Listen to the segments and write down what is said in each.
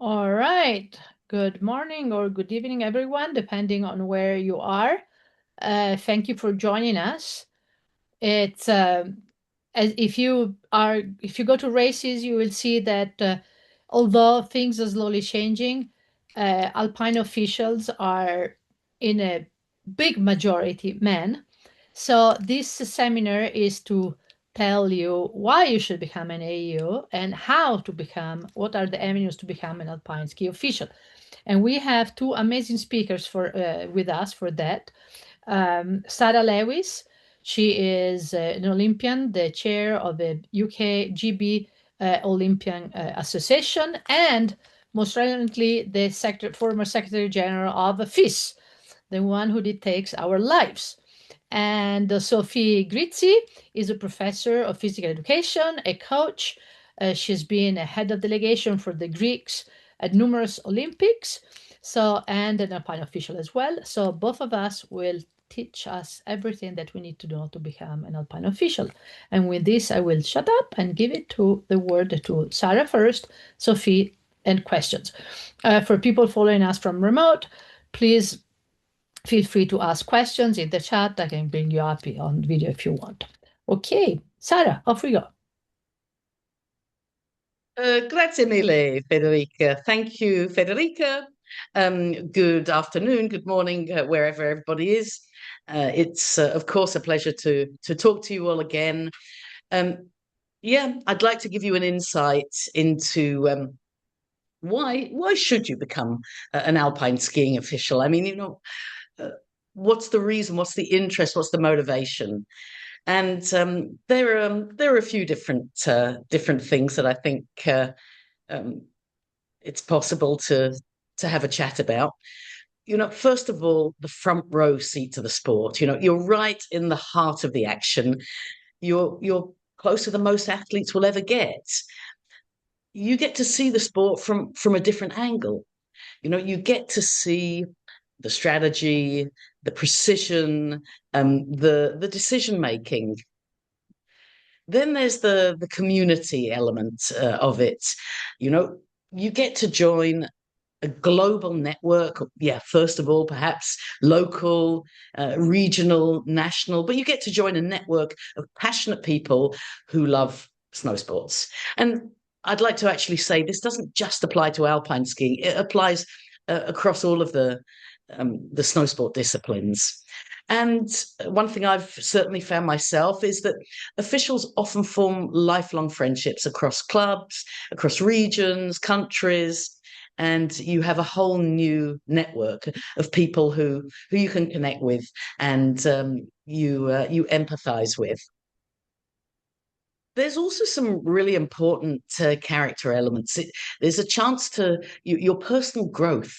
All right. Good morning or good evening, everyone, depending on where you are. Thank you for joining us. It's as if you go to races, you will see that although things are slowly changing, Alpine officials are in a big majority men. So this seminar is to tell you why you should become an AU and how to become, what are the avenues to become an Alpine ski official. And we have two amazing speakers for with us for that. Sarah Lewis, she is an Olympian, the chair of the UK GB Olympian Association, and most recently the former Secretary General of FIS, the one who dictates our lives. And Sophie Grizzi is a professor of physical education, a coach. She's been a head of delegation for the Greeks at numerous Olympics, and an Alpine official as well. So both of us will teach us everything that we need to know to become an Alpine official. And with this, I will shut up and give it to the word to Sarah first, Sophie, and questions. For people following us from remote, please feel free to ask questions in the chat. I can bring you up on video if you want. Okay, Sarah, off we go. Grazie mille, Federica. Thank you, Federica. Good afternoon, good morning, wherever everybody is. It's, of course, a pleasure to talk to you all again. Yeah, I'd like to give you an insight into why should you become an alpine skiing official? I mean, uh, what's the reason? What's the interest? What's the motivation? And there are a few different things that I think um, it's possible to have a chat about. First of all, the front row seat to the sport. You're right in the heart of the action. You're closer than most athletes will ever get. You get to see the sport from a different angle. You get to see the strategy, the precision, the decision making. Then there's the community element of it. You know, you get to join a global network. Yeah, first of all, perhaps local, regional, national, but you get to join a network of passionate people who love snow sports. And I'd like to actually say this doesn't just apply to alpine skiing; it applies across all of the snow sport disciplines. And one thing I've certainly found myself is that officials often form lifelong friendships across clubs, across regions, countries, and you have a whole new network of people who you can connect with and you empathize with. There's also some really important character elements. There's a chance to your personal growth.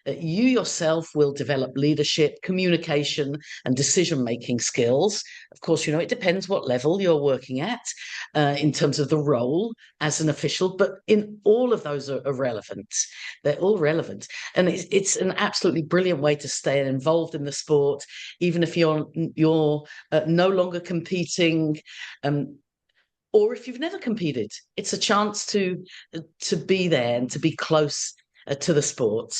You yourself will develop leadership, communication, and decision-making skills. Of course, it depends what level you're working at in terms of the role as an official, but in all of those are relevant. They're all relevant. And it's an absolutely brilliant way to stay involved in the sport, even if you're no longer competing. Or if you've never competed, it's a chance to be there and to be close to the sport.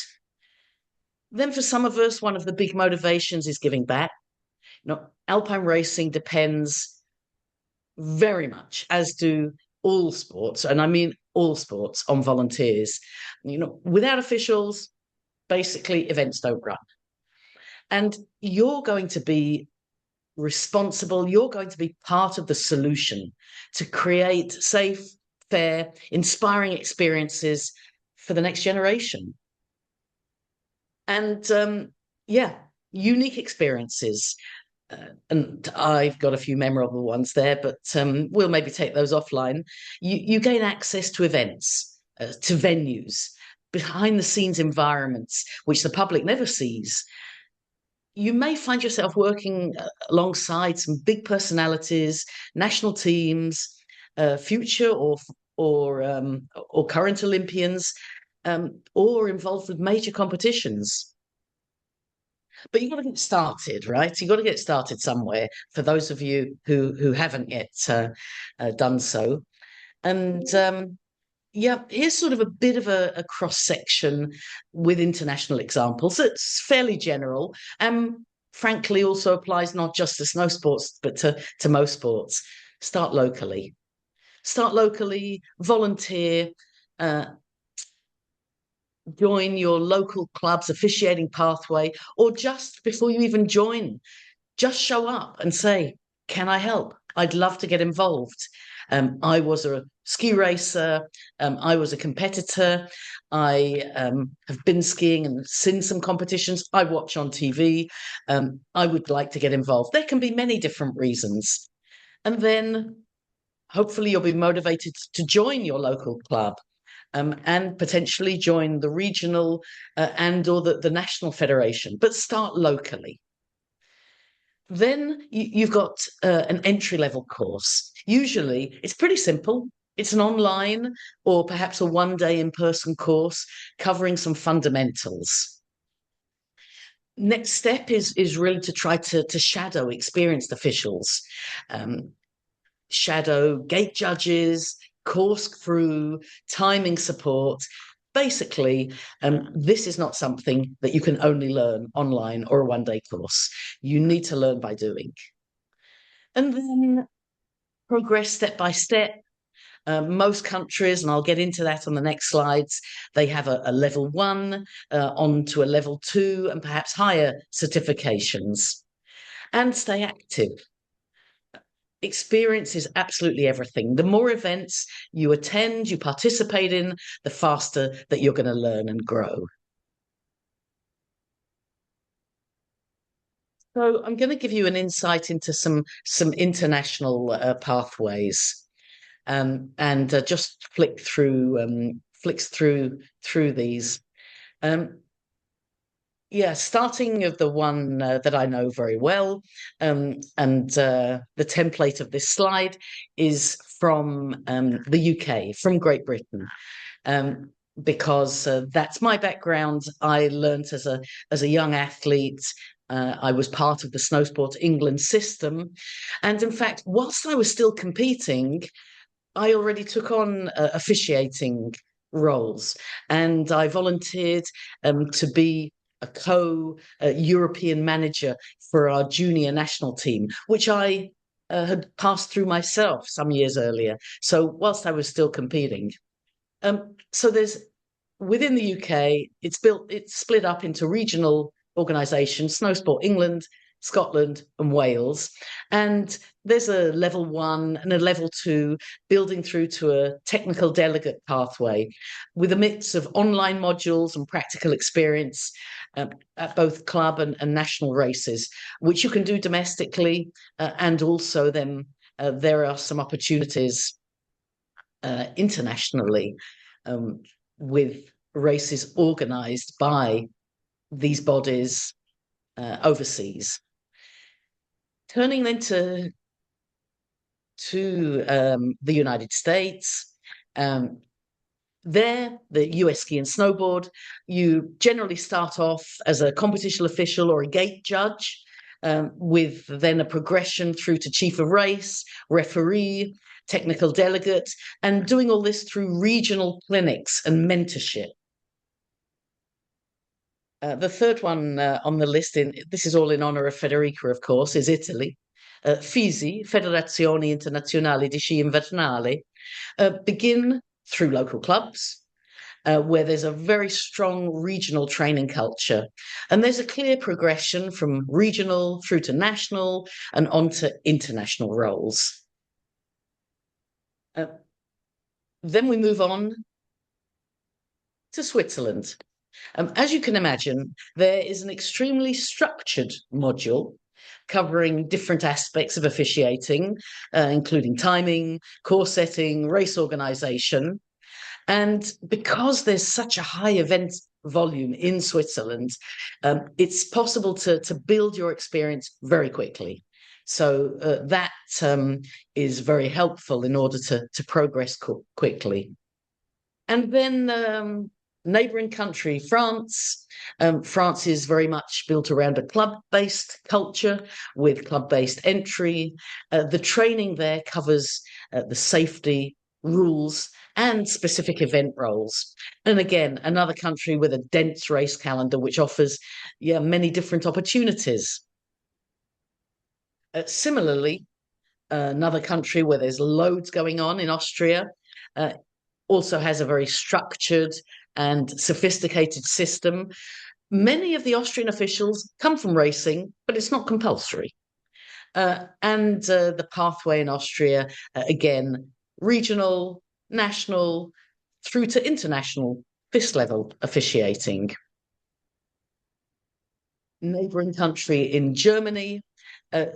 Then for some of us, one of the big motivations is giving back. Alpine racing depends very much, as do all sports, and I mean all sports, on volunteers. Without officials, basically events don't run. And you're going to be responsible. You're going to be part of the solution to create safe, fair, inspiring experiences for the next generation. And yeah, unique experiences. And I've got a few memorable ones there, but we'll maybe take those offline. You gain access to events, to venues, behind the scenes environments, which the public never sees. You may find yourself working alongside some big personalities, national teams, future or current Olympians, or involved with major competitions. But you've got to get started, right? You've got to get started somewhere. For those of you who haven't yet done so, and Yeah, here's sort of a bit of a cross section with international examples. It's fairly general, and frankly also applies not just to snow sports but to most sports. Start locally. Start locally. Volunteer. Uh, Join your local club's officiating pathway, or just before you even join, just show up and say, "Can I help? I'd love to get involved." I was a ski racer. I was a competitor. I have been skiing and seen some competitions. I watch on TV. I would like to get involved. There can be many different reasons. And then hopefully you'll be motivated to join your local club. And potentially join the regional and or the national federation, but start locally. Then you've got an entry level course. Usually it's pretty simple. It's an online or perhaps a 1 day in person course covering some fundamentals. Next step is really to try to shadow experienced officials, um, shadow gate judges, course crew, timing support. Basically, this is not something that you can only learn online or a 1 day course. You need to learn by doing. And then progress step by step. Most countries, and I'll get into that on the next slides, they have a level 1 on to a level 2 and perhaps higher certifications. And stay active. Experience is absolutely everything. The more events you attend, you participate in, the faster that you're going to learn and grow. So I'm going to give you an insight into some international pathways, and just flicks through these. Um, yeah, starting of the one that I know very well, and the template of this slide is from the UK, from Great Britain, um, because that's my background. I learnt as a young athlete. I was part of the Snow Sport England system, and in fact, whilst I was still competing, I already took on officiating roles, and I volunteered to be a European manager for our junior national team, which I had passed through myself some years earlier. So whilst I was still competing, so there's within the UK, it's split up into regional organisations: Snow Sport England, Scotland, and Wales. And there's a level 1 and a level 2, building through to a technical delegate pathway with a mix of online modules and practical experience at both club and national races, which you can do domestically. And also then there are some opportunities internationally, um, with races organised by these bodies overseas. Turning then to the United States, there, the US ski and snowboard, you generally start off as a competition official or a gate judge, with then a progression through to chief of race, referee, technical delegate, and doing all this through regional clinics and mentorship. The third one on the list, this is all in honor of Federica, of course, is Italy. FISI, Federazione Internazionale di Sci Invernale, begin through local clubs, where there's a very strong regional training culture. And there's a clear progression from regional through to national and onto international roles. Then we move on to Switzerland. As you can imagine, there is an extremely structured module covering different aspects of officiating, including timing, course setting, race organisation. And because there's such a high event volume in Switzerland, it's possible to build your experience very quickly. So that is very helpful in order to progress quickly. And then neighbouring country, France. France is very much built around a club-based culture with club-based entry. The training there covers the safety, rules and specific event roles. And again, another country with a dense race calendar, which offers many different opportunities. Similarly, another country where there's loads going on in Austria, also has a very structured and sophisticated system. Many of the Austrian officials come from racing, but it's not compulsory. And the pathway in Austria, again, regional, national, through to international FIS level officiating. Neighbouring country in Germany.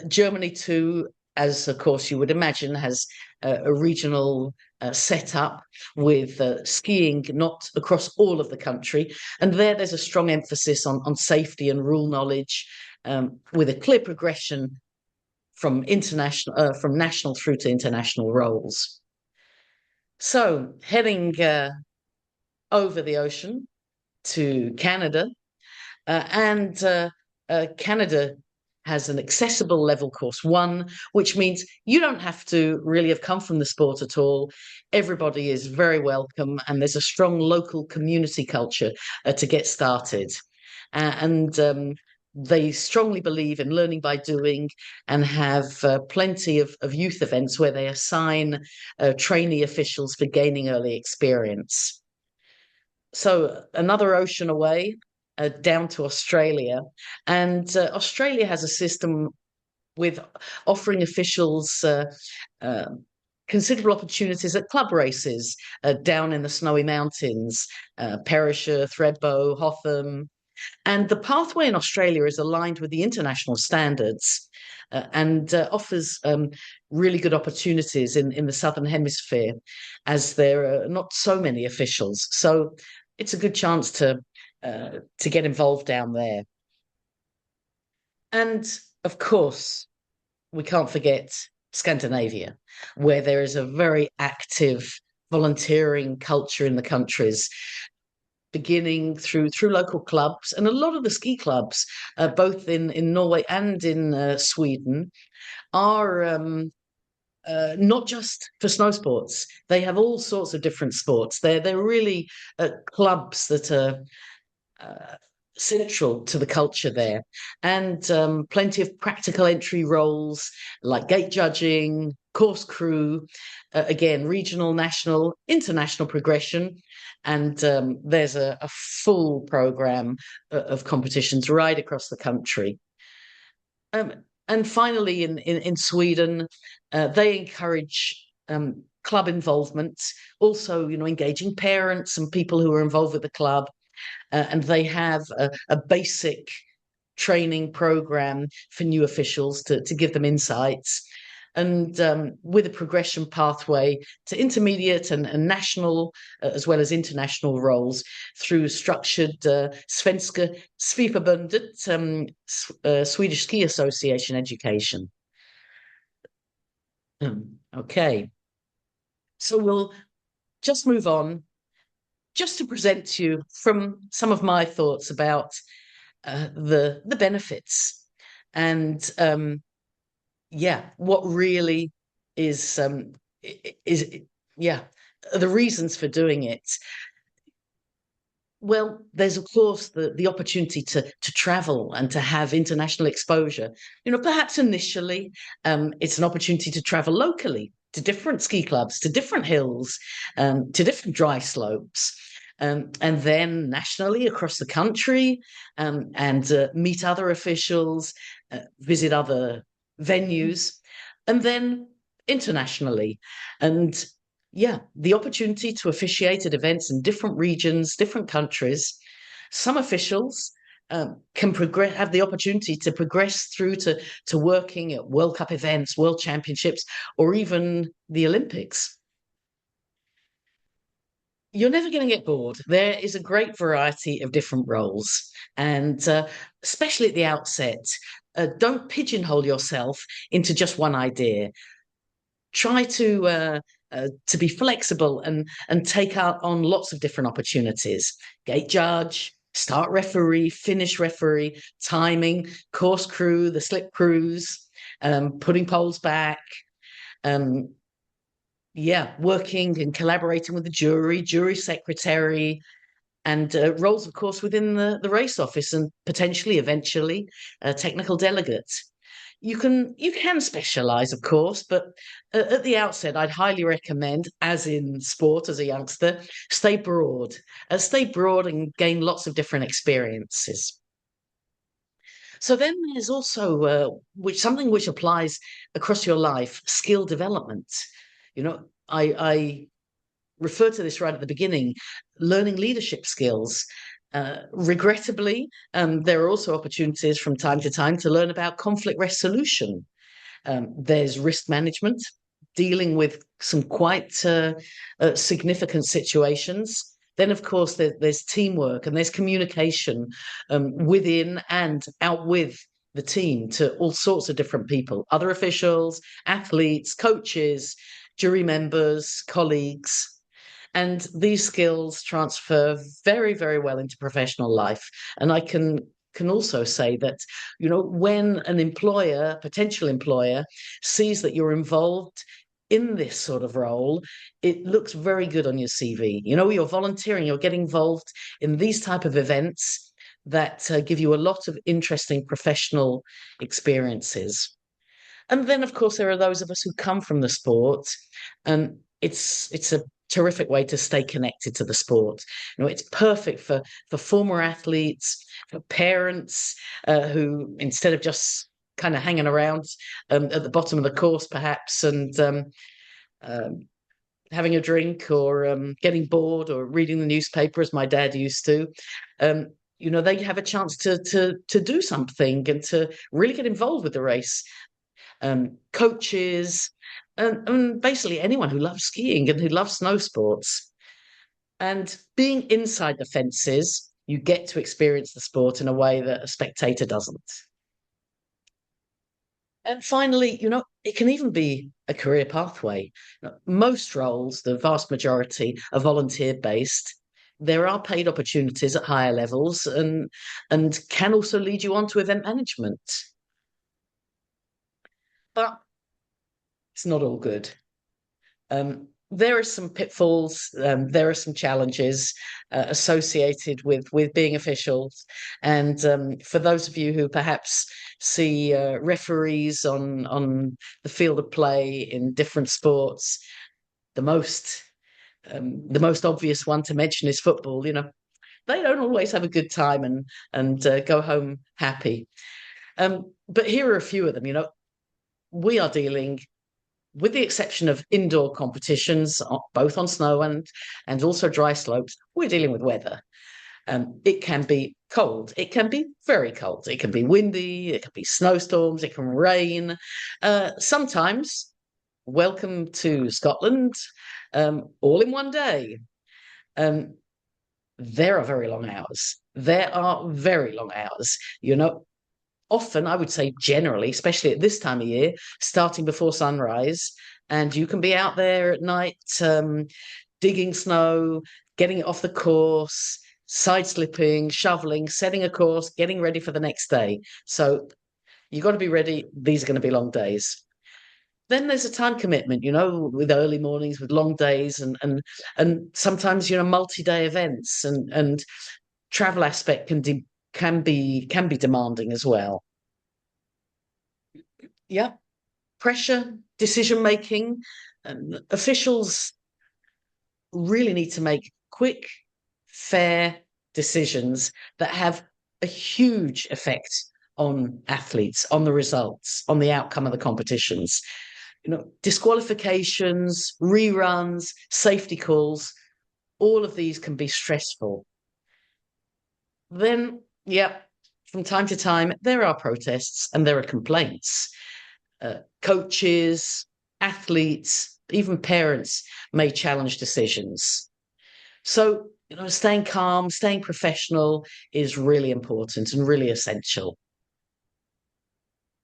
Germany too, as of course you would imagine, has a regional setup with skiing not across all of the country. And there's a strong emphasis on safety and rule knowledge, with a clear progression from national through to international roles. So heading over the ocean to Canada, and Canada has an accessible level course 1, which means you don't have to really have come from the sport at all. Everybody is very welcome, and there's a strong local community culture to get started. And they strongly believe in learning by doing, and have plenty of youth events where they assign trainee officials for gaining early experience. So another ocean away, down to Australia. And Australia has a system with offering officials considerable opportunities at club races down in the snowy mountains, Perisher, Thredbo, Hotham. And the pathway in Australia is aligned with the international standards, and offers really good opportunities in the Southern Hemisphere, as there are not so many officials. So it's a good chance to get involved down there. And of course, we can't forget Scandinavia, where there is a very active volunteering culture in the countries, beginning through local clubs. And a lot of the ski clubs, both in Norway and in Sweden, are not just for snow sports. They have all sorts of different sports. They're really clubs that are central to the culture there, and plenty of practical entry roles like gate judging, course crew, again, regional, national, international progression. And there's a full program of competitions right across the country. And finally, in Sweden, they encourage club involvement, also, engaging parents and people who are involved with the club. And they have a basic training program for new officials to give them insights, and with a progression pathway to intermediate and national, as well as international roles, through structured Svenska Skiförbundet, Swedish Ski Association education. Okay, so we'll just move on, just to present to you from some of my thoughts about the benefits, and what really is the reasons for doing it. Well, there's of course the opportunity to travel and to have international exposure. Perhaps initially it's an opportunity to travel locally to different ski clubs, to different hills, to different dry slopes. And then nationally across the country, and meet other officials, visit other venues, and then internationally. And the opportunity to officiate at events in different regions, different countries. Some officials can have the opportunity to progress through to working at World Cup events, World Championships, or even the Olympics. You're never going to get bored. There is a great variety of different roles, and especially at the outset, don't pigeonhole yourself into just one idea. Try to be flexible and take out on lots of different opportunities. Gate judge, start referee, finish referee, timing, course crew, the slip crews, putting poles back, Yeah, working and collaborating with the jury secretary, and roles, of course, within the race office and potentially, eventually, a technical delegate. You can specialize, of course, but at the outset, I'd highly recommend, as in sport, as a youngster, stay broad and gain lots of different experiences. So then there's also which something which applies across your life, skill development. I referred to this right at the beginning, learning leadership skills. Regrettably, there are also opportunities from time to time to learn about conflict resolution. There's risk management, dealing with some quite significant situations. Then, of course, there's teamwork and there's communication within and out with the team to all sorts of different people, other officials, athletes, coaches, jury members, colleagues. And these skills transfer very, very well into professional life. And I can also say that, when an employer, potential employer, sees that you're involved in this sort of role, it looks very good on your CV. You're volunteering, you're getting involved in these type of events that give you a lot of interesting professional experiences. And then, of course, there are those of us who come from the sport, and it's a terrific way to stay connected to the sport. It's perfect for former athletes, for parents who, instead of just kind of hanging around at the bottom of the course, perhaps, and um, having a drink or getting bored or reading the newspaper, as my dad used to. Um, they have a chance to do something and to really get involved with the race. Coaches, and basically anyone who loves skiing and who loves snow sports. And being inside the fences, you get to experience the sport in a way that a spectator doesn't. And finally, it can even be a career pathway. Most roles, the vast majority, are volunteer based. There are paid opportunities at higher levels and can also lead you on to event management. But it's not all good. There are some pitfalls. There are some challenges associated with being officials, and for those of you who perhaps see referees on the field of play in different sports, the most the most obvious one to mention is football. They don't always have a good time and go home happy. But here are a few of them. We are dealing, with the exception of indoor competitions, both on snow and also dry slopes, we're dealing with weather. It can be cold. It can be very cold. It can be windy. It can be snowstorms. It can rain. Sometimes, welcome to Scotland, all in one day. Um, there are very long hours. There are very long hours. Often, I would say generally, especially at this time of year, starting before sunrise, and you can be out there at night digging snow, getting it off the course, side slipping, shoveling, setting a course, getting ready for the next day. So you've got to be ready. These are going to be long days. Then there's a time commitment, with early mornings, with long days, and sometimes multi-day events, and travel aspect can be demanding as well. Yeah, pressure, decision making. Officials really need to make quick, fair decisions that have a huge effect on athletes, on the results, on the outcome of the competitions. Disqualifications, reruns, safety calls, all of these can be stressful. Then, yeah, from time to time, there are protests and there are complaints. Coaches, athletes, even parents may challenge decisions. So, staying calm, staying professional is really important and really essential.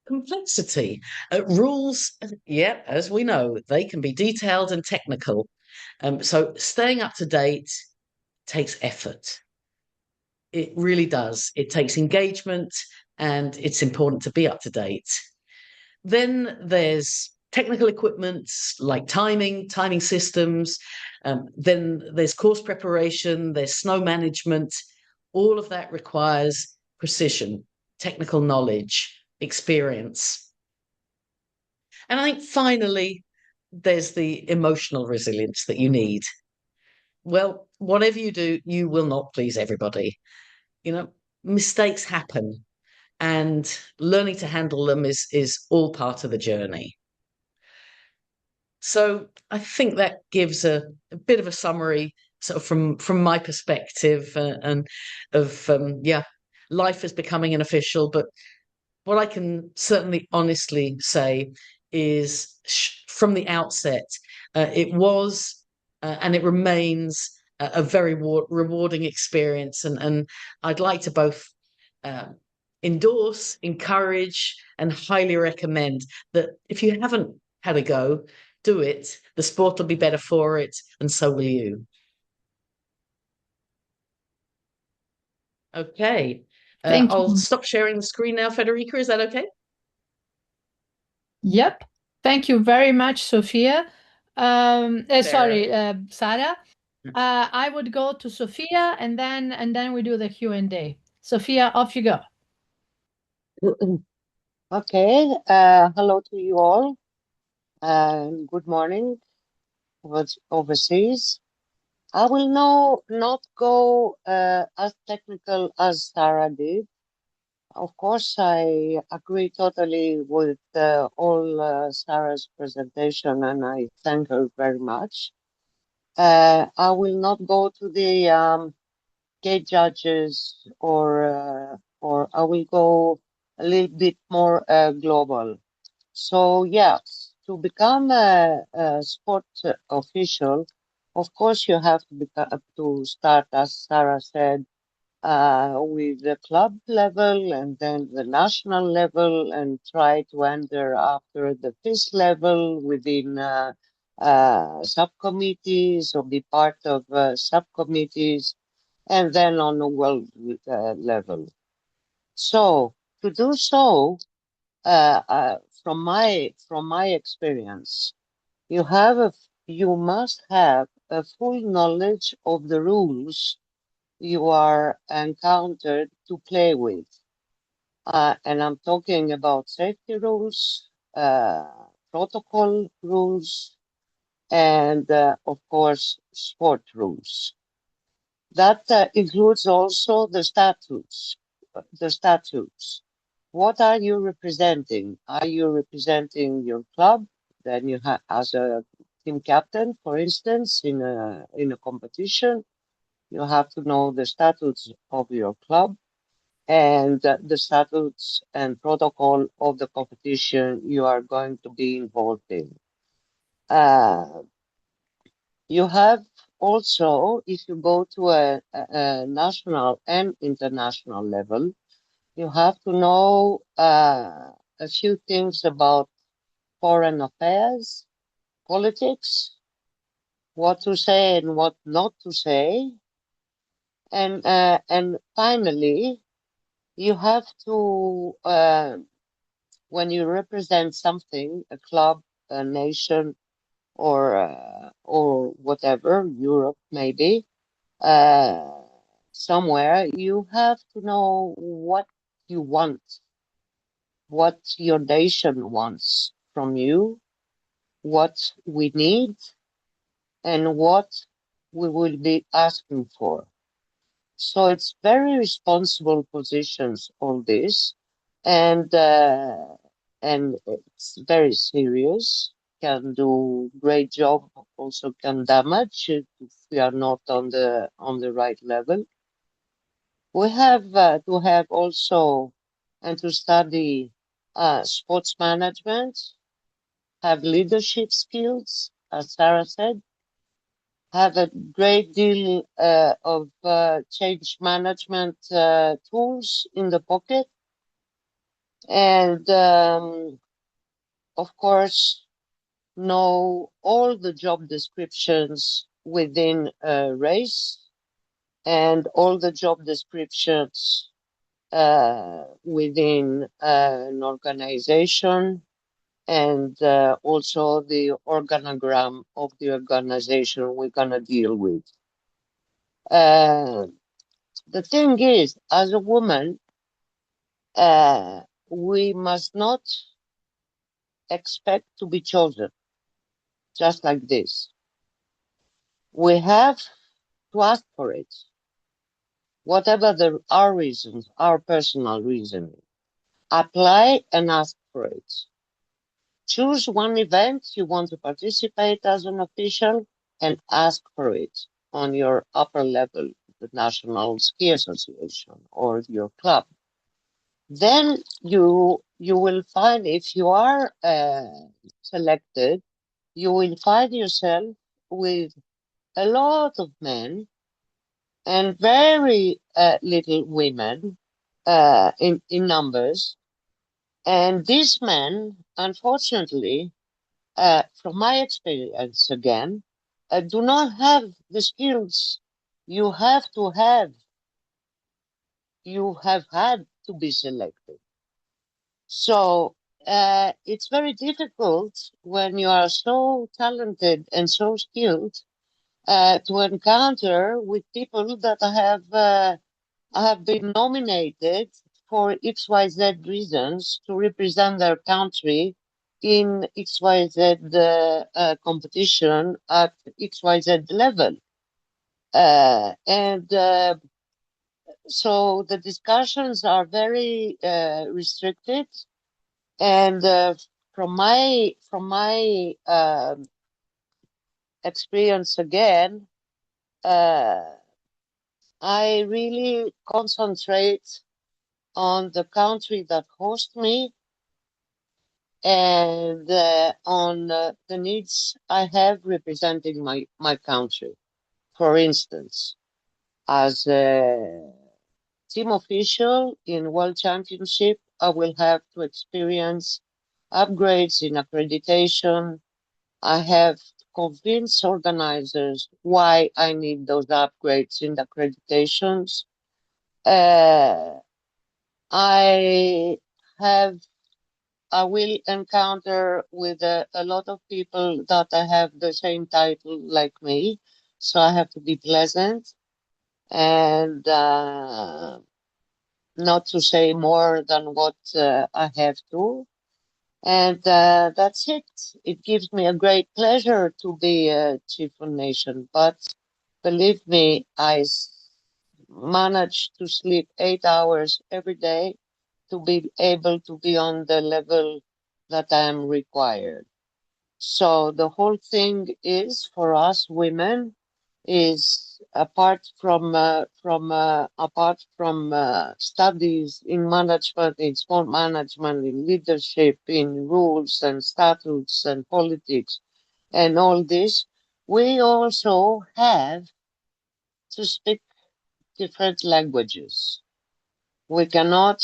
Complexity. Rules, yeah, as we know, they can be detailed and technical. So staying up to date takes effort. It really does. It takes engagement, and it's important to be up to date. Then there's technical equipment like timing systems. Then there's course preparation, there's snow management. All of that requires precision, technical knowledge, experience. And I think finally, there's the emotional resilience that you need. Well, whatever you do, you will not please everybody. You know, mistakes happen, and learning to handle them is all part of the journey. So I think that gives a bit of a summary, sort of from my perspective, and of life as becoming an official. But what I can certainly honestly say is, from the outset, it was and it remains a very rewarding experience, and I'd like to both uh, endorse, encourage, and highly recommend that if you haven't had a go, do it. The sport will be better for it, and so will you. Okay. Thank I'll you. stop sharing the screen now, Federica. Is that okay? Yep. Thank you very much, Sophia. Sarah. Sorry, Sarah. I would go to Sophia, and then we do the Q&A. Sophia, off you go. Okay, hello to you all. Good morning, overseas. I will not go as technical as Sarah did. Of course, I agree totally with all Sarah's presentation, and I thank her very much. I will not go to the gate judges, or I will go a little bit more global. So yes, to become a sport official, of course you have to start, as Sarah said, with the club level and then the national level, and try to enter after the fifth level within subcommittees or be part of subcommittees, and then on the world level. So to do so, from my experience, you must have a full knowledge of the rules you are encountered to play with, and I'm talking about safety rules, protocol rules, and of course sport rules. That includes also the statutes. The statutes. What are you representing? Are you representing your club? Then you have, as a team captain, for instance, in a competition, you have to know the statutes of your club and the statutes and protocol of the competition you are going to be involved in. You have also, if you go to a national and international level, you have to know a few things about foreign affairs, politics, what to say and what not to say, and finally, you have to when you represent something, a club, a nation, or whatever, Europe maybe, uh, somewhere, you have to know what you want, what your nation wants from you, what we need, and what we will be asking for. So it's very responsible positions, all this, and it's very serious. Can do great job, also can damage if we are not on the right level. We have to have also and to study sports management, have leadership skills, as Sarah said, have a great deal of change management tools in the pocket, and of course, know all the job descriptions within a race and all the job descriptions within an organization, and also the organogram of the organization we're going to deal with. The thing is, as a woman, we must not expect to be chosen just like this. We have to ask for it, whatever our reasons, our personal reasoning. Apply and ask for it. Choose one event you want to participate as an official and ask for it on your upper level, the National Ski Association or your club. Then you will find, if you are selected, you will find yourself with a lot of men and very little women in numbers. And these men, unfortunately, from my experience again, do not have the skills you have to have, you have had to be selected. So it's very difficult when you are so talented and so skilled to encounter with people that have been nominated for XYZ reasons to represent their country in XYZ competition at XYZ level. And so the discussions are very restricted. And from my experience again, I really concentrate on the country that hosts me and on the needs I have representing my country. For instance, as a team official in World Championship, I will have to experience upgrades in accreditation. I have to convince organizers why I need those upgrades in the accreditations. I will encounter with a lot of people that I have the same title like me, so I have to be pleasant and not to say more than what I have to. And that's it. It gives me a great pleasure to be a chief of nation, but believe me, I manage to sleep 8 hours every day to be able to be on the level that I am required. So the whole thing is for us women is apart from studies in management, in sport management, in leadership, in rules and statutes and politics and all this, we also have to speak different languages. We cannot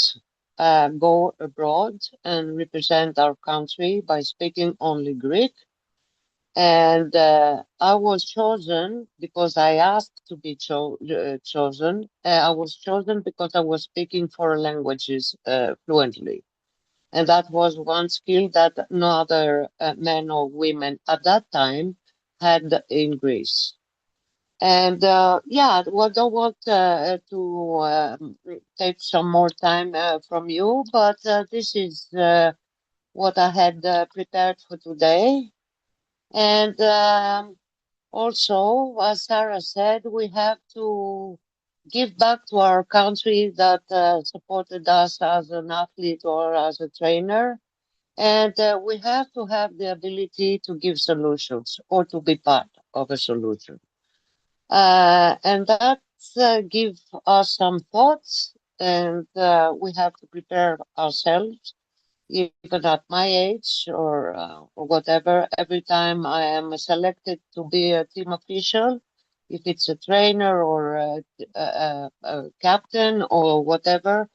go abroad and represent our country by speaking only Greek. And I was chosen because I asked to be chosen. I was chosen because I was speaking four languages fluently. And that was one skill that no other men or women at that time had in Greece. And yeah, well, don't want to take some more time from you, but this is what I had prepared for today. And also, as Sarah said, we have to give back to our country that supported us as an athlete or as a trainer. And we have to have the ability to give solutions or to be part of a solution. And that give us some thoughts, and we have to prepare ourselves, even at my age or whatever. Every time I am selected to be a team official, if it's a trainer or a captain or whatever,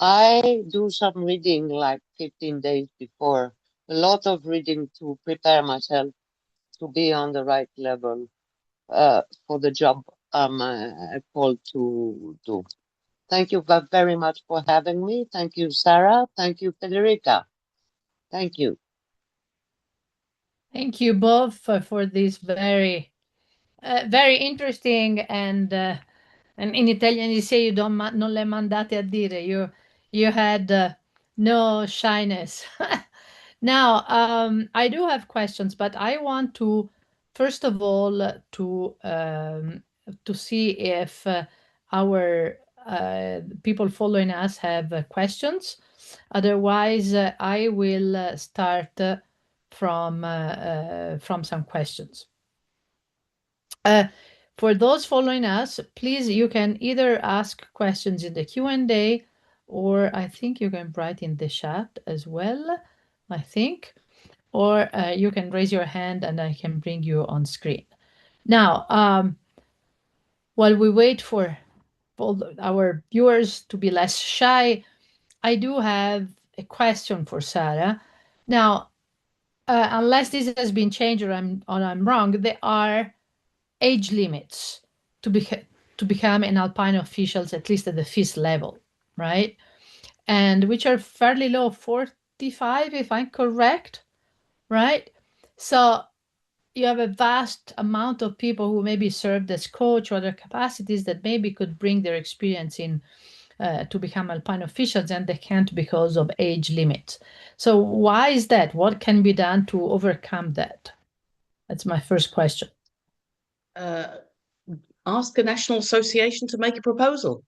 I do some reading like 15 days before, a lot of reading to prepare myself to be on the right level for the job I'm called to do. Thank you very much for having me. Thank you, Sarah. Thank you, Federica. Thank you. Thank you both for this very, very interesting and in Italian you say non le mandate a dire. You had no shyness. Now, I do have questions, but I want to first of all to see if our people following us have questions. Otherwise, I will start from some questions. For those following us, please, you can either ask questions in the Q&A, or I think you can write in the chat as well, I think, or you can raise your hand and I can bring you on screen. Now, while we wait for our viewers to be less shy, I do have a question for Sarah. Now, unless this has been changed or I'm wrong, there are age limits to become an Alpine officials, at least at the FIS level, right? And which are fairly low, 45, if I'm correct, right? So you have a vast amount of people who maybe served as coach or other capacities that maybe could bring their experience in to become Alpine officials, and they can't because of age limits. So why is that? What can be done to overcome that? That's my first question. Ask a national association to make a proposal.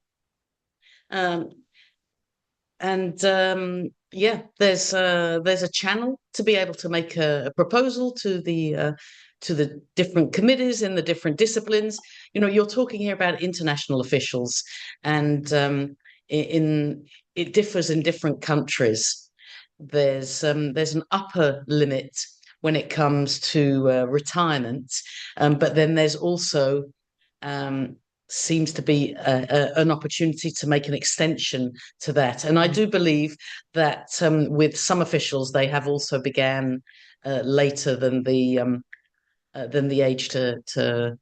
Yeah, there's a channel to be able to make a proposal to the different committees in the different disciplines. You know, you're talking here about international officials, and it differs in different countries. There's an upper limit when it comes to retirement, but then there's also seems to be an opportunity to make an extension to that. And I do believe that with some officials, they have also began later than the age to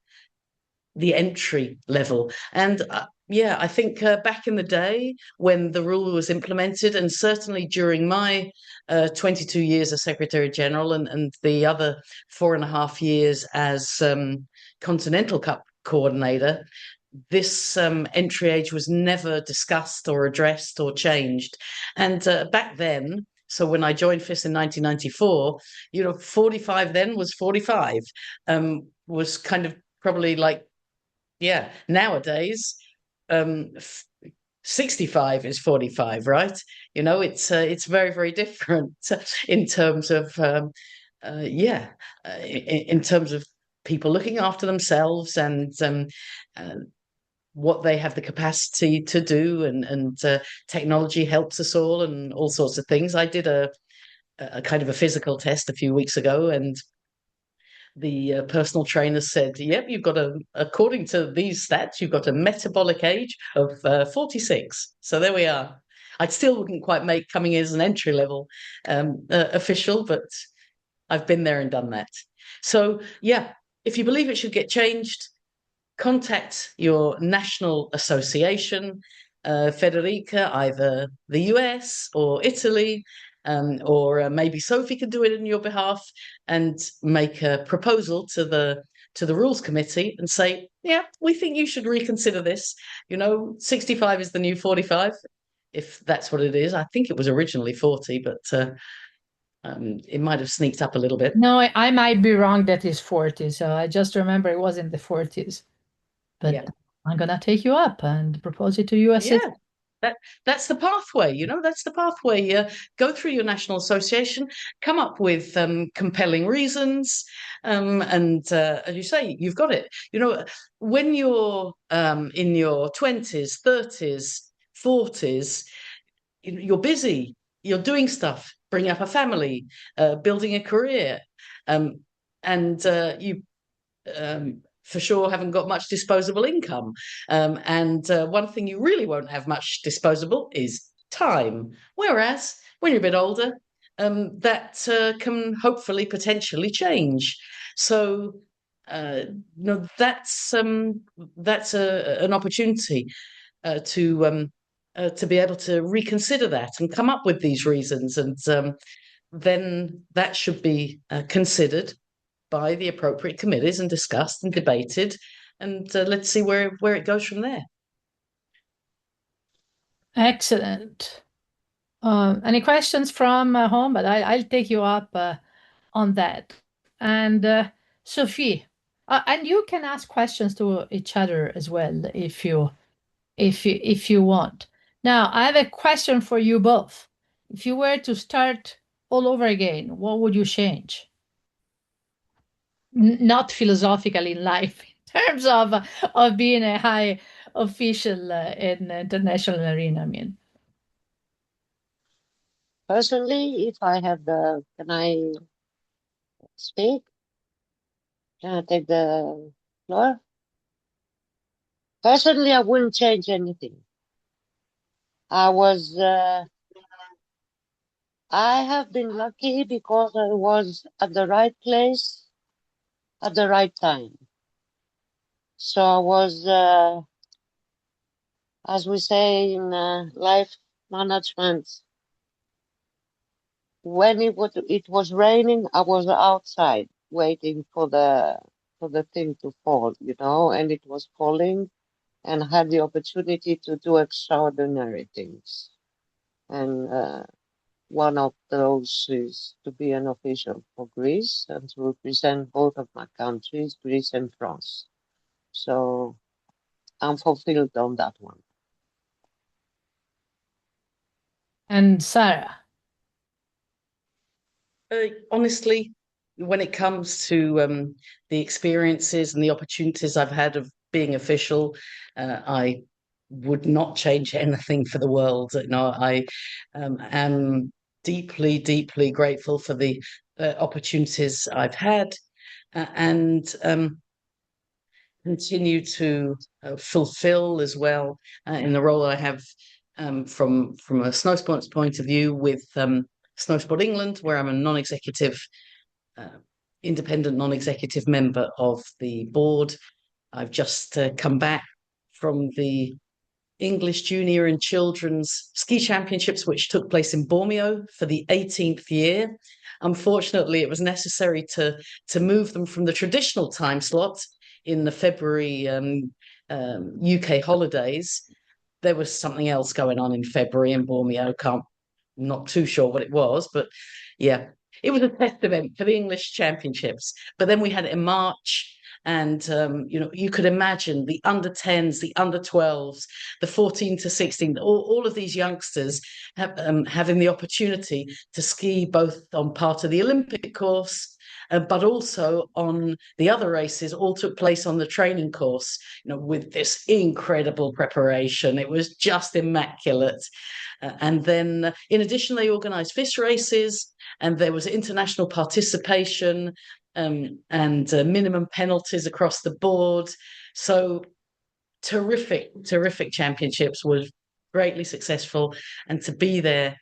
the entry level. And yeah, I think back in the day when the rule was implemented, and certainly during my 22 years as Secretary General and the other 4.5 years as Continental Cup coordinator, this entry age was never discussed or addressed or changed. And back then, so when I joined FIS in 1994, 45 then was 45, was kind of probably like, yeah, nowadays, 65 is 45, right? It's very, very different in terms of, in terms of people looking after themselves and what they have the capacity to do, and technology helps us all sorts of things. I did a kind of a physical test a few weeks ago, and the personal trainer said, yep, according to these stats, you've got a metabolic age of 46. So there we are. I still wouldn't quite make coming in as an entry level official, but I've been there and done that. So yeah, if you believe it should get changed, contact your national association, Federica, either the US or Italy, or maybe Sophie can do it in your behalf, and make a proposal to the rules committee and say, yeah, we think you should reconsider this. 65 is the new 45, if that's what it is. I think it was originally 40, but it might have sneaked up a little bit. No, I might be wrong. That is 40. So I just remember it was in the 40s. But yeah. I'm going to take you up and propose it to you as that's the pathway. That's the pathway. Go through your national association, come up with compelling reasons, and as you say, you've got it. When you're in your 20s, 30s, 40s, you're busy, you're doing stuff, bringing up a family, building a career, and you for sure haven't got much disposable income. And one thing you really won't have much disposable is time. Whereas when you're a bit older, that can hopefully potentially change. So that's an opportunity to be able to reconsider that and come up with these reasons. And then that should be considered by the appropriate committees and discussed and debated. And let's see where it goes from there. Excellent. Any questions from home? But I'll take you up on that. And Sophie, and you can ask questions to each other as well if you want. Now, I have a question for you both. If you were to start all over again, what would you change? Not philosophically in life, in terms of being a high official in the international arena. I mean, Personally, if I have can I speak? Can I take the floor? Personally, I wouldn't change anything. I have been lucky because I was at the right place at the right time. So I was, as we say in life management, when it was raining, I was outside waiting for the thing to fall, and it was falling, and had the opportunity to do extraordinary things. And one of those is to be an official for Greece and to represent both of my countries, Greece and France. So I'm fulfilled on that one. and Sarah. Honestly, when it comes to the experiences and the opportunities I've had of being official, I would not change anything for the world. I am deeply, deeply grateful for the opportunities I've had, and continue to fulfill as well in the role I have from a snow sports point of view with Snow Sport England, where I'm a non-executive, uh, independent non-executive member of the board. I've just come back from the English Junior and Children's Ski Championships, which took place in Bormio for the 18th year. Unfortunately, it was necessary to move them from the traditional time slot in the February UK holidays. There was something else going on in February in Bormio. Not too sure what it was, but yeah, it was a test event for the English Championships. But then we had it in March. And you could imagine the under 10s, the under 12s, the 14 to 16, all of these youngsters having the opportunity to ski both on part of the Olympic course, but also on the other races, all took place on the training course, with this incredible preparation. It was just immaculate. And then, in addition, they organised FIS races, and there was international participation and minimum penalties across the board. So terrific, terrific championships, was greatly successful, and to be there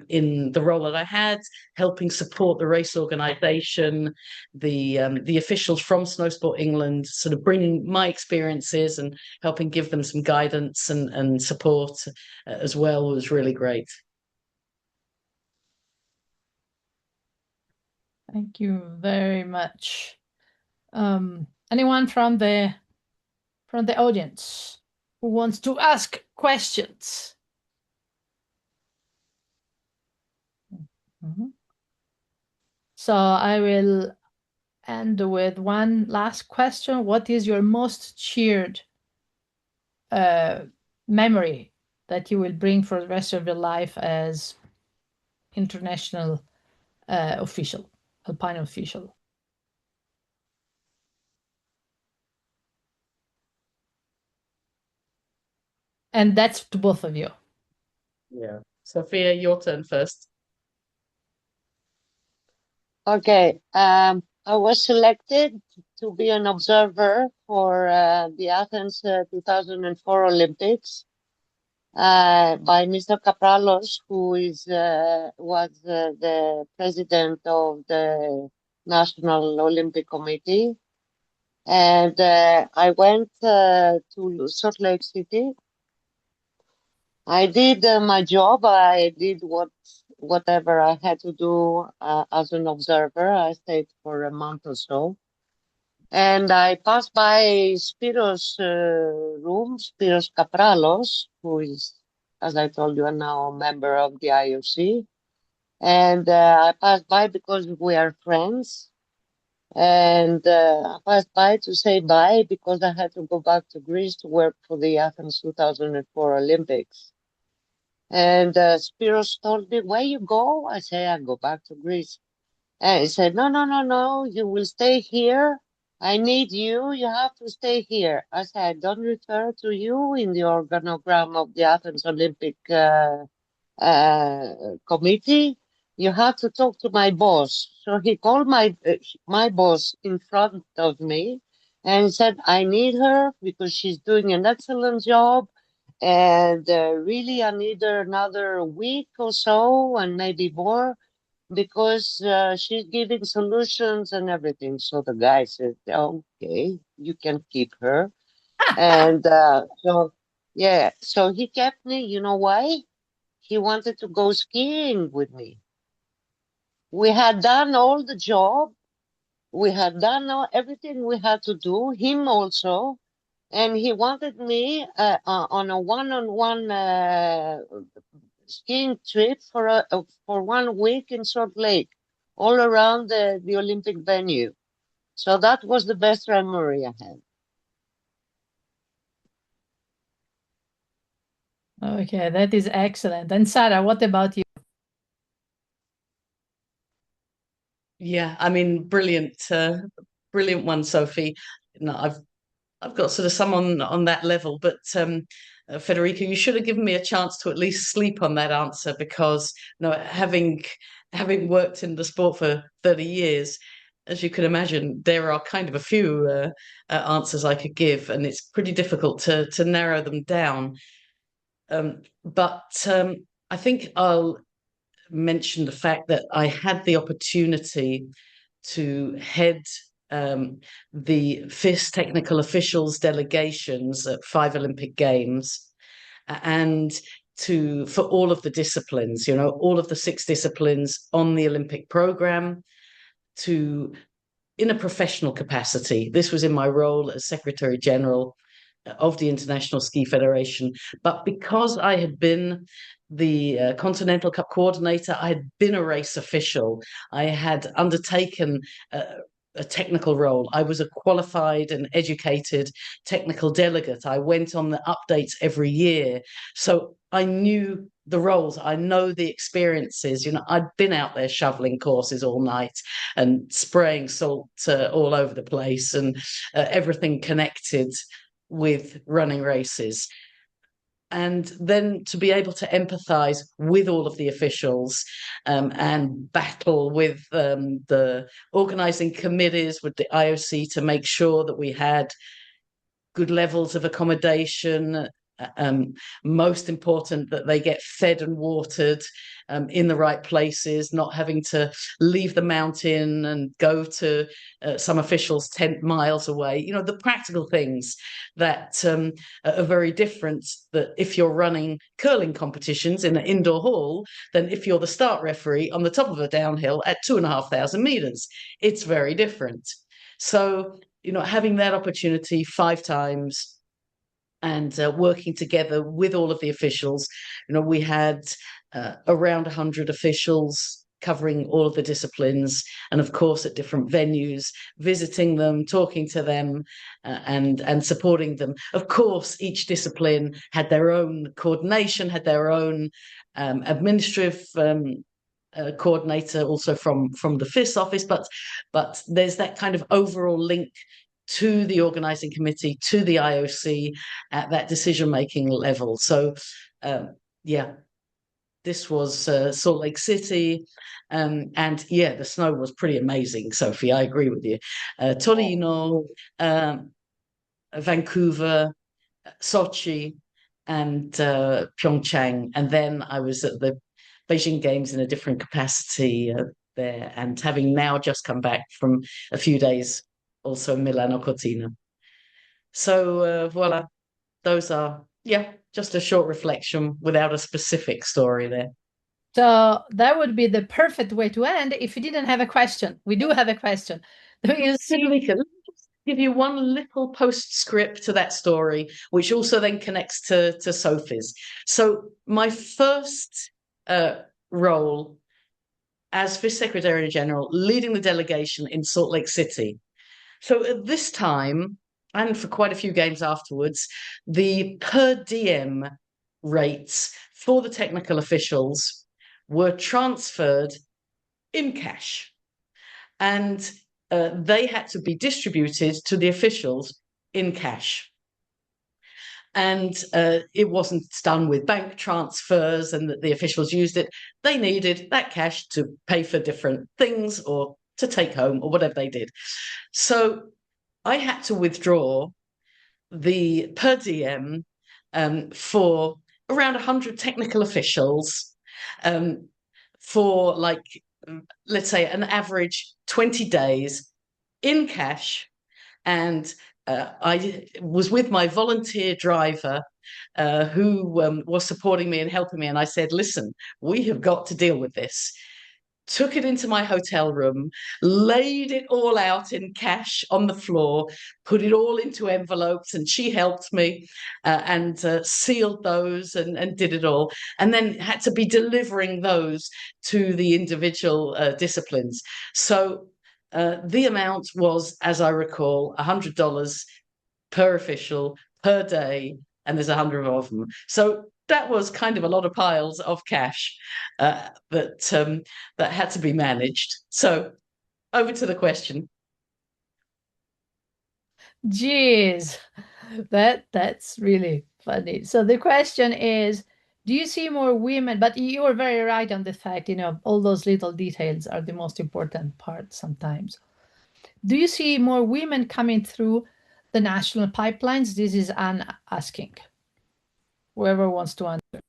in the role that I had, helping support the race organisation, the officials from Snow Sport England, sort of bringing my experiences and helping give them some guidance and support as well, was really great. Thank you very much. Anyone from the audience who wants to ask questions? Mm-hmm. So I will end with one last question. What is your most cheered memory that you will bring for the rest of your life as international official, Alpine official? And that's to both of you. Yeah. Sophia, your turn first. Okay. I was selected to be an observer for the Athens 2004 Olympics by Mr. Kapralos, who was the president of the National Olympic Committee. And I went to Salt Lake City. I did my job. I did what whatever I had to do as an observer. I stayed for a month or so. And I passed by Spiros' room, Spiros Kapralos, who is, as I told you, now a member of the IOC. And I passed by because we are friends. And I passed by to say bye because I had to go back to Greece to work for the Athens 2004 Olympics. And Spiros told me, where you go? I say, I go back to Greece. And he said, no, no, no, no, you will stay here. I need you. You have to stay here. I said, I don't refer to you in the organogram of the Athens Olympic committee. You have to talk to my boss. So he called my boss in front of me and said, I need her because she's doing an excellent job. And really, I need her another week or so and maybe more because she's giving solutions and everything. So the guy said, okay, you can keep her. And yeah, so he kept me. You know why? He wanted to go skiing with me. We had done all the job. We had done everything we had to do, him also. And he wanted me on a one-on-one skiing trip for 1 week in Salt Lake, all around the Olympic venue. So that was the best memory I had. Okay, that is excellent. And Sarah, what about you? Yeah, I mean, brilliant, brilliant one, Sophie. No, I've got sort of some on that level, but Federica, you should have given me a chance to at least sleep on that answer because having worked in the sport for 30 years, as you can imagine, there are kind of a few answers I could give, and it's pretty difficult to narrow them down. But I think I'll mention the fact that I had the opportunity to head the FIS technical officials delegations at 5 Olympic Games and for all of the disciplines, all of the 6 disciplines on the Olympic program to in a professional capacity. This was in my role as Secretary General of the International Ski Federation. But because I had been the Continental Cup coordinator, I had been a race official, I had undertaken a technical role. I was a qualified and educated technical delegate. I went on the updates every year. So I knew the roles, I know the experiences. I'd been out there shoveling courses all night and spraying salt all over the place and everything connected with running races. And then to be able to empathize with all of the officials and battle with the organizing committees, with the IOC to make sure that we had good levels of accommodation. Most important, that they get fed and watered in the right places, not having to leave the mountain and go to some officials 10 miles away. The practical things that are very different, that if you're running curling competitions in an indoor hall, then if you're the start referee on the top of a downhill at 2,500 meters, it's very different. So having that opportunity 5 times and working together with all of the officials. We had around 100 officials covering all of the disciplines, and of course at different venues, visiting them, talking to them, and supporting them. Of course, each discipline had their own coordination, had their own administrative coordinator, also from the FIS office, but there's that kind of overall link to the organizing committee, to the IOC at that decision-making level. So, yeah, this was Salt Lake City. And yeah, the snow was pretty amazing, Sophie. I agree with you. Torino, Vancouver, Sochi, and Pyeongchang. And then I was at the Beijing Games in a different capacity there, and having now just come back from a few days also Milano Cortina. So voila, those are, yeah, just a short reflection without a specific story there. So that would be the perfect way to end if you didn't have a question. We do have a question. Do you see? Federica, let me just give you one little postscript to that story, which also then connects to Sophie's. So my first role as Vice Secretary General, leading the delegation in Salt Lake City. So at this time, and for quite a few games afterwards, the per diem rates for the technical officials were transferred in cash. And they had to be distributed to the officials in cash. And it wasn't done with bank transfers and that the officials used it. They needed that cash to pay for different things or to take home or whatever they did. So I had to withdraw the per diem for around 100 technical officials for like, let's say, an average 20 days in cash. And I was with my volunteer driver who was supporting me and helping me. And I said, listen, we have got to deal with this. Took it into my hotel room, laid it all out in cash on the floor, put it all into envelopes, and she helped me and sealed those and did it all. And then had to be delivering those to the individual disciplines. So the amount was, as I recall, $100 per official per day, and there's 100 of them. So that was kind of a lot of piles of cash that had to be managed. So over to the question. Geez, that's really funny. So the question is, do you see more women? But you are very right on the fact, all those little details are the most important part sometimes. Do you see more women coming through the national pipelines? This is Anne asking. Whoever wants to answer.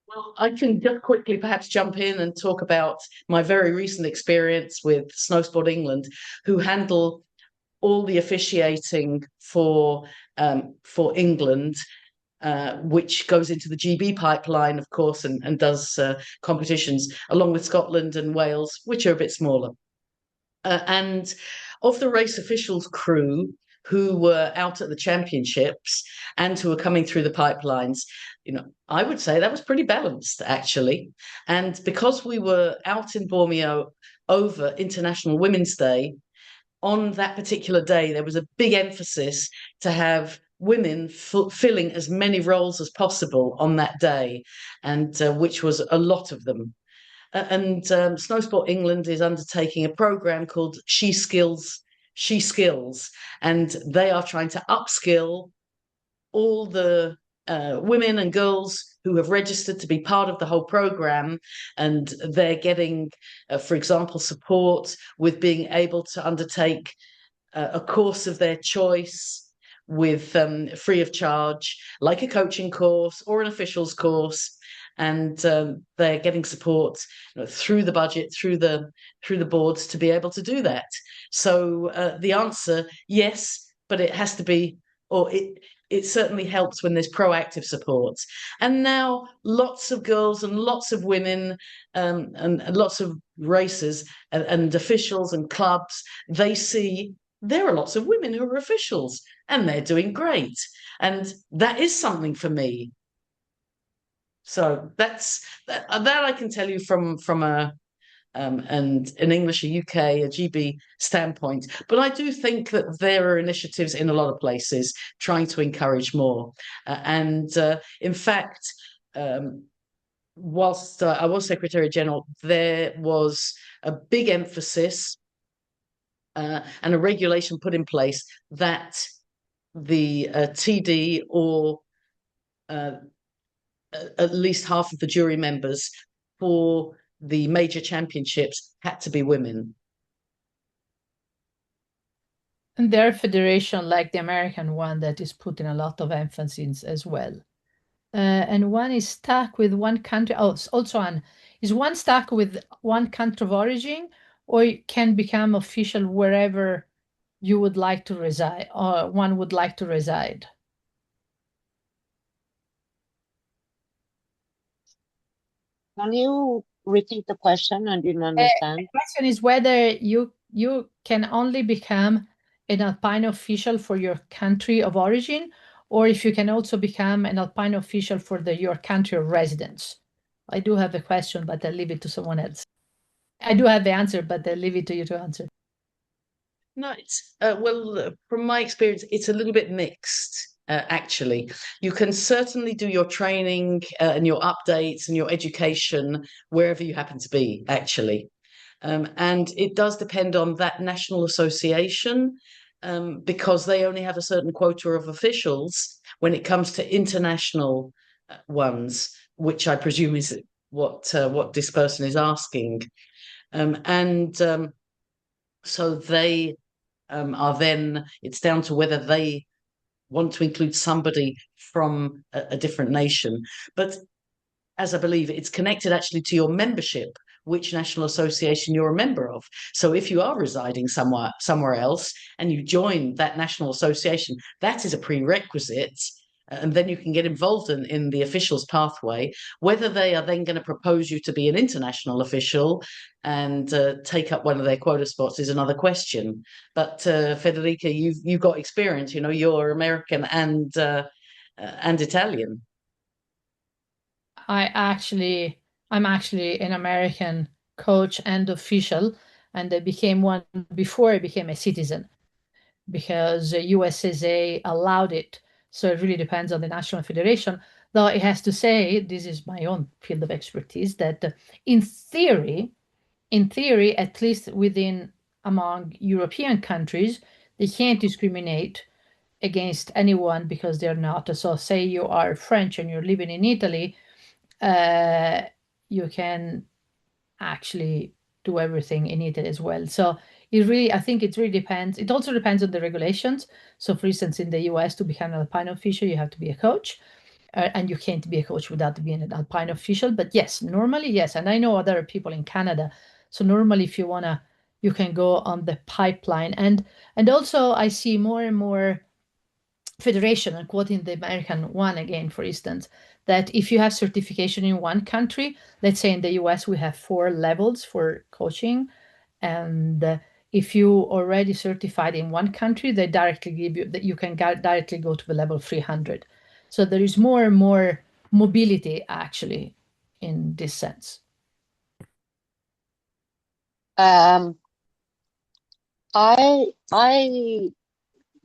Well, I can just quickly perhaps jump in and talk about my very recent experience with Snowsport England, who handle all the officiating for England, which goes into the GB pipeline, of course, and does competitions along with Scotland and Wales, which are a bit smaller. And of the race officials crew who were out at the championships and who were coming through the pipelines, I would say that was pretty balanced, actually. And because we were out in Bormio over International Women's Day, on that particular day, there was a big emphasis to have women filling as many roles as possible on that day, and which was a lot of them. And Snowsport England is undertaking a program called She Skills, and they are trying to upskill all the women and girls who have registered to be part of the whole program, and they're getting, for example, support with being able to undertake a course of their choice with free of charge, like a coaching course or an officials course, and they're getting support through the budget, through the boards to be able to do that. So the answer, yes, but it has to be, or it certainly helps when there's proactive support. And now lots of girls and lots of women and lots of racers and officials and clubs, they see there are lots of women who are officials and they're doing great. And that is something for me. So that I can tell you from a and an English, a UK, a GB standpoint. But I do think that there are initiatives in a lot of places trying to encourage more. In fact, whilst I was Secretary General, there was a big emphasis and a regulation put in place that the TD or at least half of the jury members for the major championships had to be women. And there are federation like the American one that is putting a lot of emphasis as well. And one is stuck with one country. Oh, also one is one stuck with one country of origin, or it can become official wherever you would like to reside, or one would like to reside. Can you repeat the question? I didn't understand. The question is whether you can only become an Alpine official for your country of origin, or if you can also become an Alpine official for your country of residence. I do have a question, but I'll leave it to someone else. I do have the answer, but I'll leave it to you to answer. No, it's well, from my experience, it's a little bit mixed. Actually, you can certainly do your training and your updates and your education wherever you happen to be. Actually, and it does depend on that national association because they only have a certain quota of officials when it comes to international ones, which I presume is what this person is asking, and so they are then it's down to whether they want to include somebody from a different nation. But as I believe it's connected actually to your membership, which national association you're a member of. So if you are residing somewhere else and you join that national association, that is a prerequisite. And then you can get involved in the officials pathway. Whether they are then going to propose you to be an international official and take up one of their quota spots is another question. But Federica, you've got experience. You know, you're American and Italian. I'm actually an American coach and official, and I became one before I became a citizen because USSA allowed it. So it really depends on the national federation. Though it has to say, this is my own field of expertise, that in theory, at least within among European countries, they can't discriminate against anyone because they're not. So say you are French and you're living in Italy, uh, you can actually do everything in it as well. So I think it really depends. It also depends on the regulations. So for instance, in the US, to become an Alpine official, you have to be a coach. And you can't be a coach without being an Alpine official. But yes, normally, yes. And I know other people in Canada. So normally, if you wanna, you can go on the pipeline. And also I see more and more federation, and quoting the American one again, for instance, that if you have certification in one country, let's say in the US, we have 4 levels for coaching. And if you already certified in one country, they directly give you that you can directly go to the level 300. So there is more and more mobility actually in this sense. I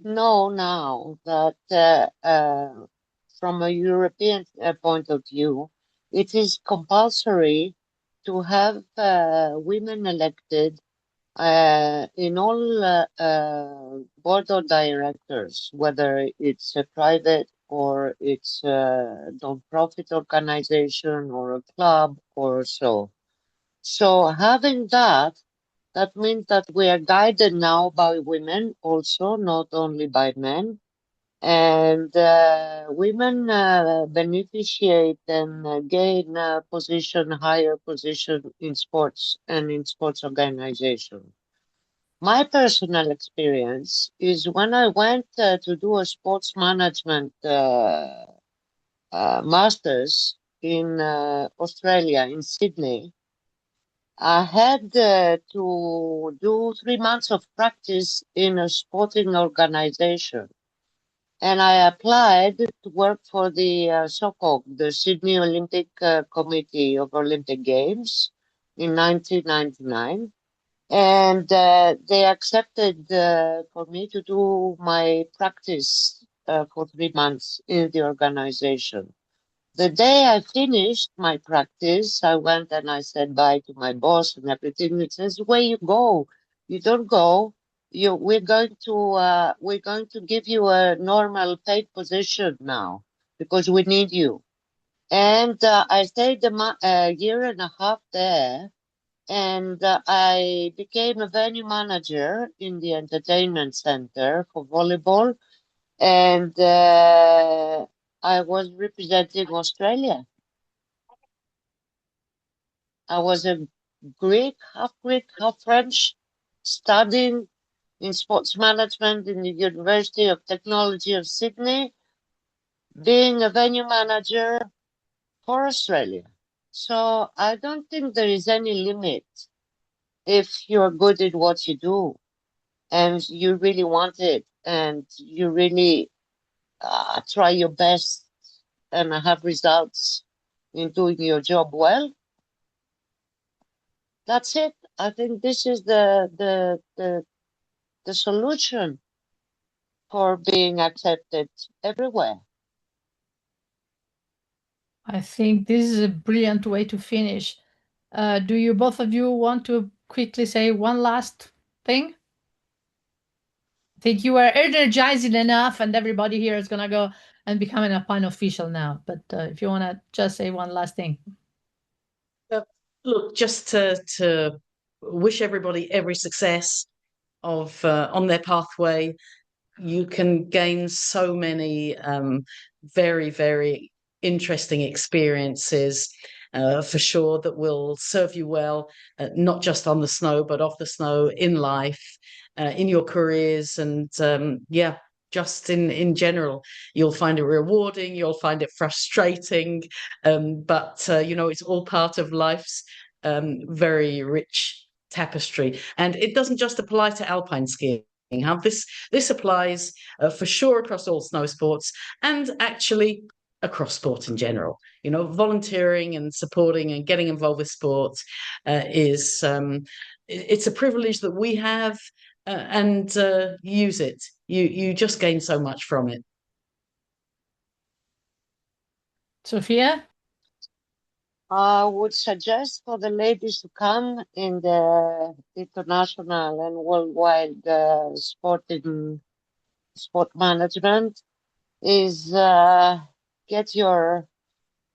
know now that from a European point of view, it is compulsory to have women elected in all board of directors, whether it's a private or it's a non-profit organization or a club or so. So having that means that we are guided now by women also, not only by men. And women beneficiate and gain a higher position in sports and in sports organization. My personal experience is when I went to do a sports management master's in Australia, in Sydney. I had to do 3 months of practice in a sporting organization. And I applied to work for the SOCOG, the Sydney Olympic Committee of Olympic Games, in 1999. And they accepted for me to do my practice for 3 months in the organization. The day I finished my practice, I went and I said bye to my boss and everything. He says, "Where you go? You don't go. We're going to give you a normal paid position now because we need you." And I stayed a year and a half there, and I became a venue manager in the entertainment center for volleyball, and I was representing Australia. I was a Greek, half French, studying in sports management in the University of Technology of Sydney, being a venue manager for Australia. So I don't think there is any limit if you're good at what you do and you really want it and you really try your best and have results in doing your job well. That's it. I think this is the solution for being accepted everywhere. I think this is a brilliant way to finish. Do you both of you want to quickly say one last thing? I think you are energizing enough, and everybody here is gonna go and become an Alpine official now. But if you want to just say one last thing. Uh, Look, just to wish everybody every success of on their pathway. You can gain so many very, very interesting experiences for sure that will serve you well, not just on the snow, but off the snow, in life, in your careers, and yeah, just in general. You'll find it rewarding, you'll find it frustrating, but you know, it's all part of life's very rich tapestry. And it doesn't just apply to alpine skiing. This applies for sure across all snow sports and actually across sport in general. You know, volunteering and supporting and getting involved with sports is it's a privilege that we have, and use it. You just gain so much from it. Sophia? I would suggest for the ladies to come in the international and worldwide sport management is get your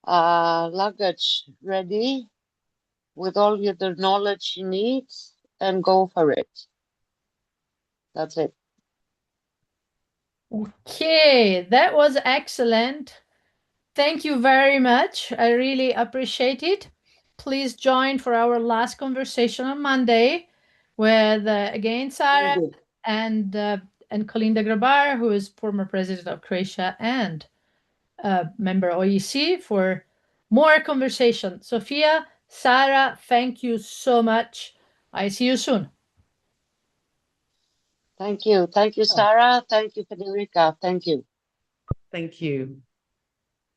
luggage ready with all the knowledge you need and go for it. That's it. Okay, that was excellent. Thank you very much. I really appreciate it. Please join for our last conversation on Monday with again Sarah and Kolinda Grabar, who is former president of Croatia and member OEC, for more conversation. Sophia, Sarah, thank you so much. I see you soon. Thank you. Thank you, Sarah. Thank you, Federica. Thank you. Thank you.